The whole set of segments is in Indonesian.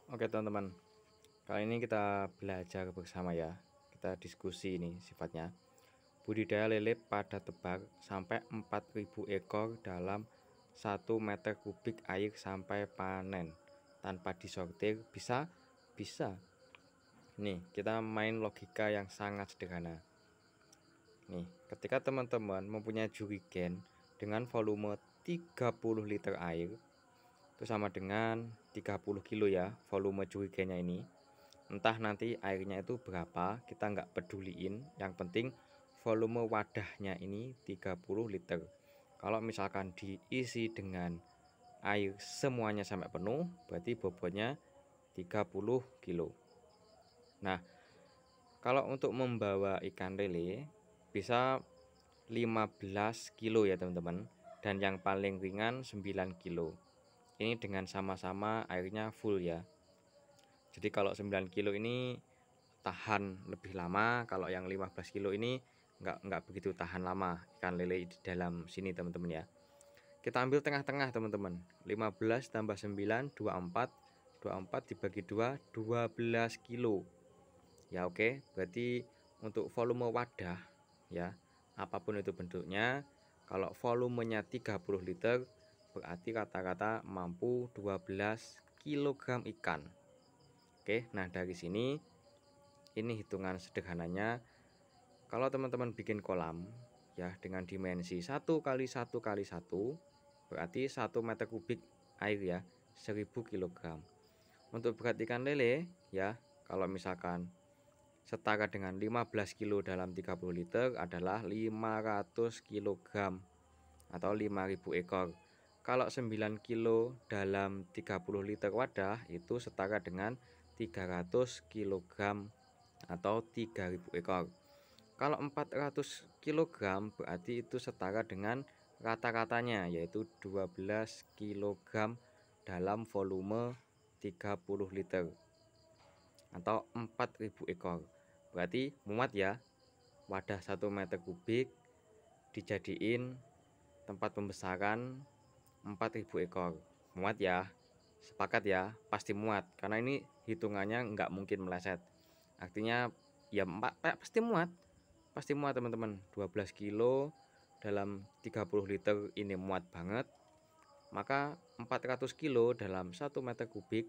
Oke teman-teman, kali ini kita belajar bersama ya. Kita diskusi ini sifatnya. Budidaya lele pada tebak sampai 4.000 ekor dalam 1 meter kubik air sampai panen tanpa disortir bisa? Bisa. Nih, kita main logika yang sangat sederhana. Nih, ketika teman-teman mempunyai jerigen dengan volume 30 liter air, itu sama dengan 30 kilo ya volume jerigennya ini. Entah nanti airnya itu berapa, kita nggak peduliin, yang penting volume wadahnya ini 30 liter. Kalau misalkan diisi dengan air semuanya sampai penuh, berarti bobotnya 30 kilo. Nah, kalau untuk membawa ikan lele bisa 15 kilo ya teman-teman, dan yang paling ringan 9 kilo. Ini dengan sama-sama airnya full ya. Jadi kalau 9 kilo ini tahan lebih lama, kalau yang 15 kilo ini nggak begitu tahan lama ikan lele di dalam sini teman-teman ya. Kita ambil tengah-tengah teman-teman. 15 tambah 9 24, 24 dibagi 2 12 kilo. Ya oke, berarti untuk volume wadah ya, apapun itu bentuknya, kalau volumenya 30 liter berarti rata-rata mampu 12 kg ikan. Oke, nah dari sini ini hitungan sederhananya. Kalau teman-teman bikin kolam ya dengan dimensi 1 kali 1 kali 1 berarti 1 meter kubik air ya, 1000 kg. Untuk berat ikan lele ya, kalau misalkan setara dengan 15 kilo dalam 30 liter adalah 500 kg atau 5000 ekor. Kalau 9 kilo dalam 30 liter wadah itu setara dengan 300 kg atau 3000 ekor. Kalau 400 kg berarti itu setara dengan rata-ratanya yaitu 12 kg dalam volume 30 liter atau 4000 ekor. Berarti muat ya, wadah 1 meter kubik dijadiin tempat pembesaran 4000 ekor. Muat ya, sepakat ya, pasti muat karena ini hitungannya nggak mungkin meleset. Artinya ya pasti muat teman-teman. 12 kilo dalam 30 liter ini muat banget, maka 400 kilo dalam 1 meter kubik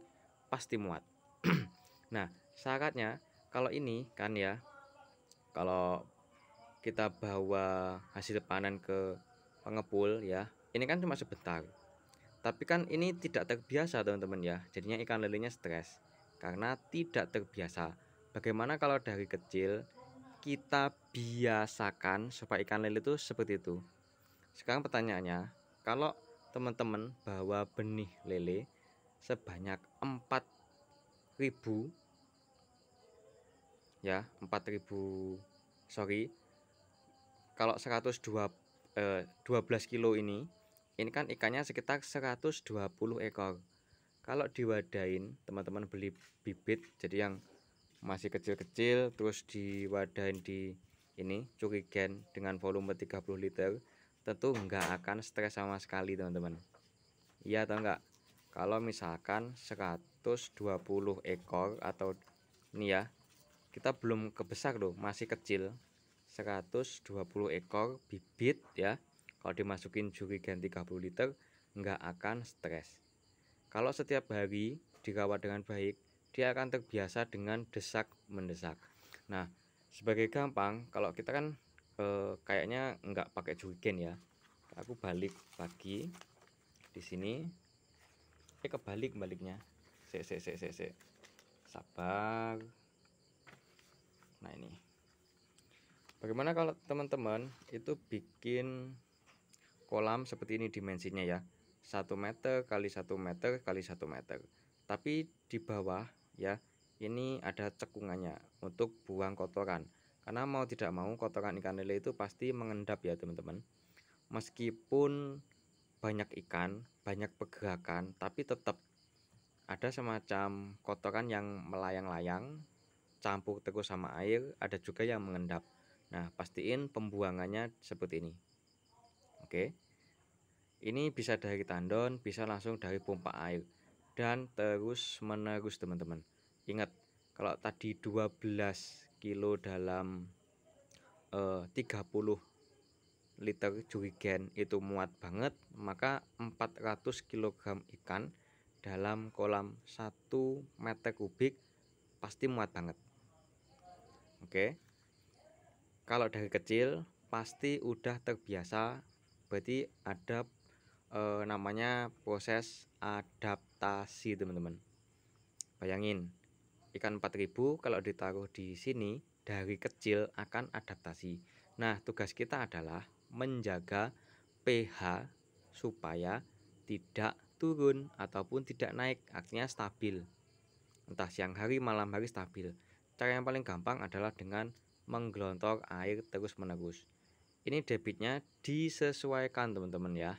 pasti muat. Nah syaratnya kalau ini kan ya, kalau kita bawa hasil panen ke pengepul ya, ini kan cuma sebentar, tapi kan ini tidak terbiasa teman-teman ya, jadinya ikan lelenya stres karena tidak terbiasa. Bagaimana kalau dari kecil kita biasakan supaya ikan lele itu seperti itu. Sekarang pertanyaannya, kalau teman-teman bawa benih lele sebanyak 4000 ya, 4000 sorry, kalau 12 kilo ini kan ikannya sekitar 120 ekor. Kalau diwadain, teman-teman beli bibit jadi yang masih kecil-kecil terus diwadain di ini curigen dengan volume 30 liter, tentu nggak akan stres sama sekali teman-teman. Iya atau enggak? Kalau misalkan 120 ekor atau ini ya, kita belum kebesar loh, masih kecil. 120 ekor bibit ya, kalau dimasukin jerigen 30 liter nggak akan stres. Kalau setiap hari dirawat dengan baik, dia akan terbiasa dengan desak mendesak. Nah sebagai gampang, kalau kita kan kayaknya nggak pakai jerigen ya, aku balik lagi di sini. Kebalik baliknya, sabar. Nah ini bagaimana kalau teman-teman itu bikin kolam seperti ini dimensinya ya, 1 meter kali 1 meter kali 1 meter, tapi di bawah ya ini ada cekungannya untuk buang kotoran, karena mau tidak mau kotoran ikan lele itu pasti mengendap ya teman-teman. Meskipun banyak ikan, banyak pergerakan, tapi tetap ada semacam kotoran yang melayang-layang campur terus sama air, ada juga yang mengendap. Nah pastiin pembuangannya seperti ini. Oke, ini bisa dari tandon, bisa langsung dari pompa air. dan terus menerus teman-teman. Ingat, kalau tadi 12 kilo dalam 30 liter jerigen itu muat banget, maka 400 kg ikan dalam kolam 1 meter kubik pasti muat banget. Oke, kalau dari kecil pasti udah terbiasa, berarti ada namanya proses adaptasi teman-teman. Bayangin, ikan 4000 kalau ditaruh di sini dari kecil akan adaptasi. Nah, tugas kita adalah menjaga pH supaya tidak turun ataupun tidak naik, artinya stabil. Entah siang hari malam hari stabil. Cara yang paling gampang adalah dengan menggelontor air terus menerus. Ini debitnya disesuaikan teman-teman ya.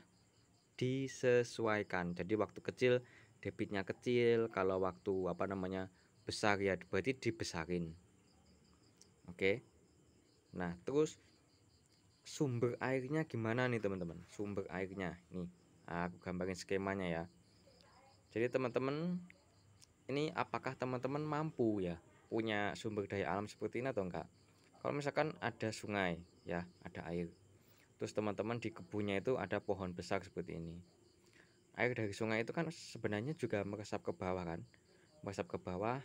Disesuaikan. Jadi waktu kecil debitnya kecil, kalau waktu besar ya berarti dibesarin. Oke. Nah, terus sumber airnya gimana nih teman-teman? Sumber airnya nih, aku gambarin skemanya ya. Jadi teman-teman, ini apakah teman-teman mampu ya punya sumber daya alam seperti ini atau enggak? Kalau misalkan ada sungai ya, ada air. Terus teman-teman di kebunnya itu ada pohon besar seperti ini. Air dari sungai itu kan sebenarnya juga meresap ke bawah kan? Meresap ke bawah.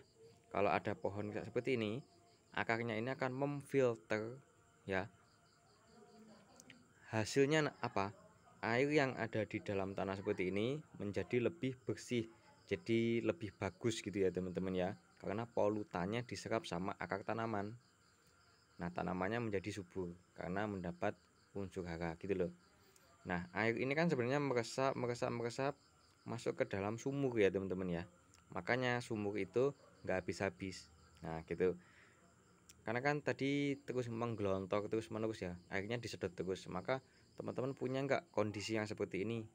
Kalau ada pohon seperti ini, akarnya ini akan memfilter ya. Hasilnya apa? Air yang ada di dalam tanah seperti ini menjadi lebih bersih, jadi lebih bagus gitu ya teman-teman ya, karena polutannya diserap sama akar tanaman. Nah, tanamannya menjadi subur karena mendapat unsur hara gitu loh. Nah, air ini kan sebenarnya meresap masuk ke dalam sumur ya teman-teman ya, makanya sumur itu nggak habis-habis. Nah gitu, karena kan tadi terus menggelontor terus menerus ya, airnya disedot terus, maka teman-teman punya nggak kondisi yang seperti ini.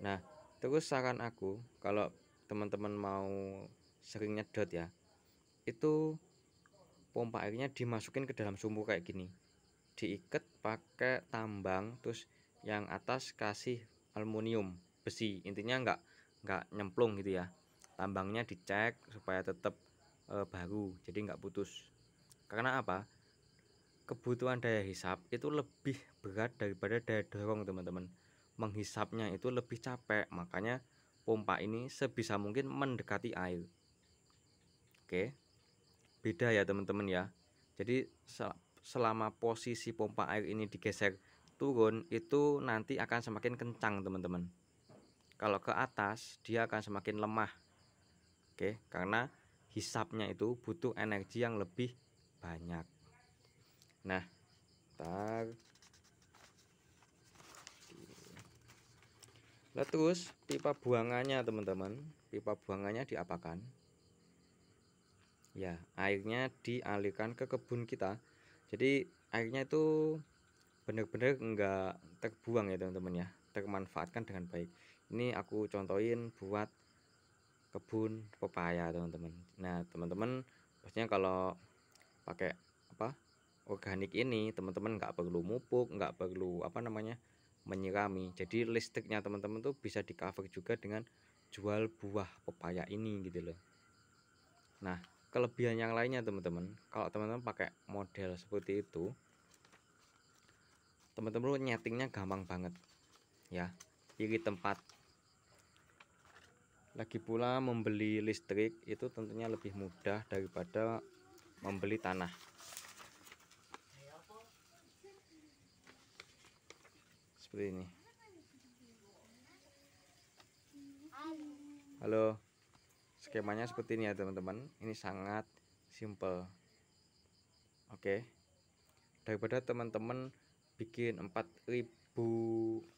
Nah, terus saran aku kalau teman-teman mau sering nyedot ya, itu pompa airnya dimasukin ke dalam sumur kayak gini, diikat pakai tambang, terus yang atas kasih aluminium besi, intinya nggak nyemplung gitu ya. Tambangnya dicek supaya tetap baru, jadi nggak putus. Karena apa? Kebutuhan daya hisap itu lebih berat daripada daya dorong teman-teman. Menghisapnya itu lebih capek, makanya pompa ini sebisa mungkin mendekati air. Oke, beda ya teman-teman ya. Jadi selama posisi pompa air ini digeser turun, itu nanti akan semakin kencang teman-teman. Kalau ke atas dia akan semakin lemah. Oke, karena hisapnya itu butuh energi yang lebih banyak. Nah, terus pipa buangannya teman-teman, pipa buangannya diapakan? Ya, airnya dialirkan ke kebun kita. Jadi airnya itu benar-benar enggak terbuang ya teman-teman ya, termanfaatkan dengan baik. Ini aku contohin buat kebun pepaya teman-teman. Nah teman-teman, pastinya kalau pakai organik ini, teman-teman nggak perlu mupuk, nggak perlu menyirami. Jadi listriknya teman-teman tuh bisa di cover juga dengan jual buah pepaya ini gitu loh. Nah, kelebihan yang lainnya teman-teman, kalau teman-teman pakai model seperti itu, teman-teman nyetingnya gampang banget ya, pilih tempat. Lagi pula membeli listrik itu tentunya lebih mudah daripada membeli tanah. Seperti ini. Halo, skemanya seperti ini ya teman-teman. Ini sangat simple. Oke, daripada teman-teman bikin 4000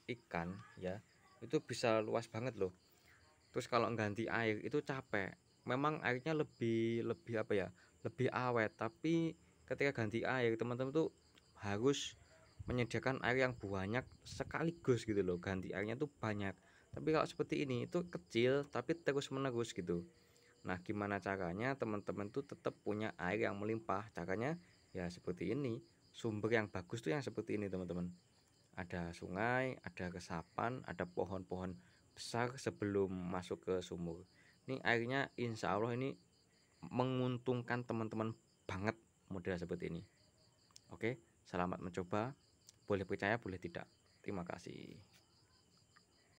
ikan ya, itu bisa luas banget loh. Terus kalau ganti air itu capek. Memang airnya lebih lebih awet, tapi ketika ganti air teman-teman tuh harus menyediakan air yang banyak sekaligus gitu loh. Ganti airnya tuh banyak. Tapi kalau seperti ini itu kecil tapi terus menerus gitu. Nah, gimana caranya teman-teman tuh tetap punya air yang melimpah? Caranya ya seperti ini. Sumber yang bagus tuh yang seperti ini teman-teman. Ada sungai, ada resapan, ada pohon-pohon besar sebelum masuk ke sumur. Ini airnya insya Allah ini menguntungkan teman-teman banget model seperti ini. Oke, selamat mencoba. Boleh percaya, boleh tidak. Terima kasih.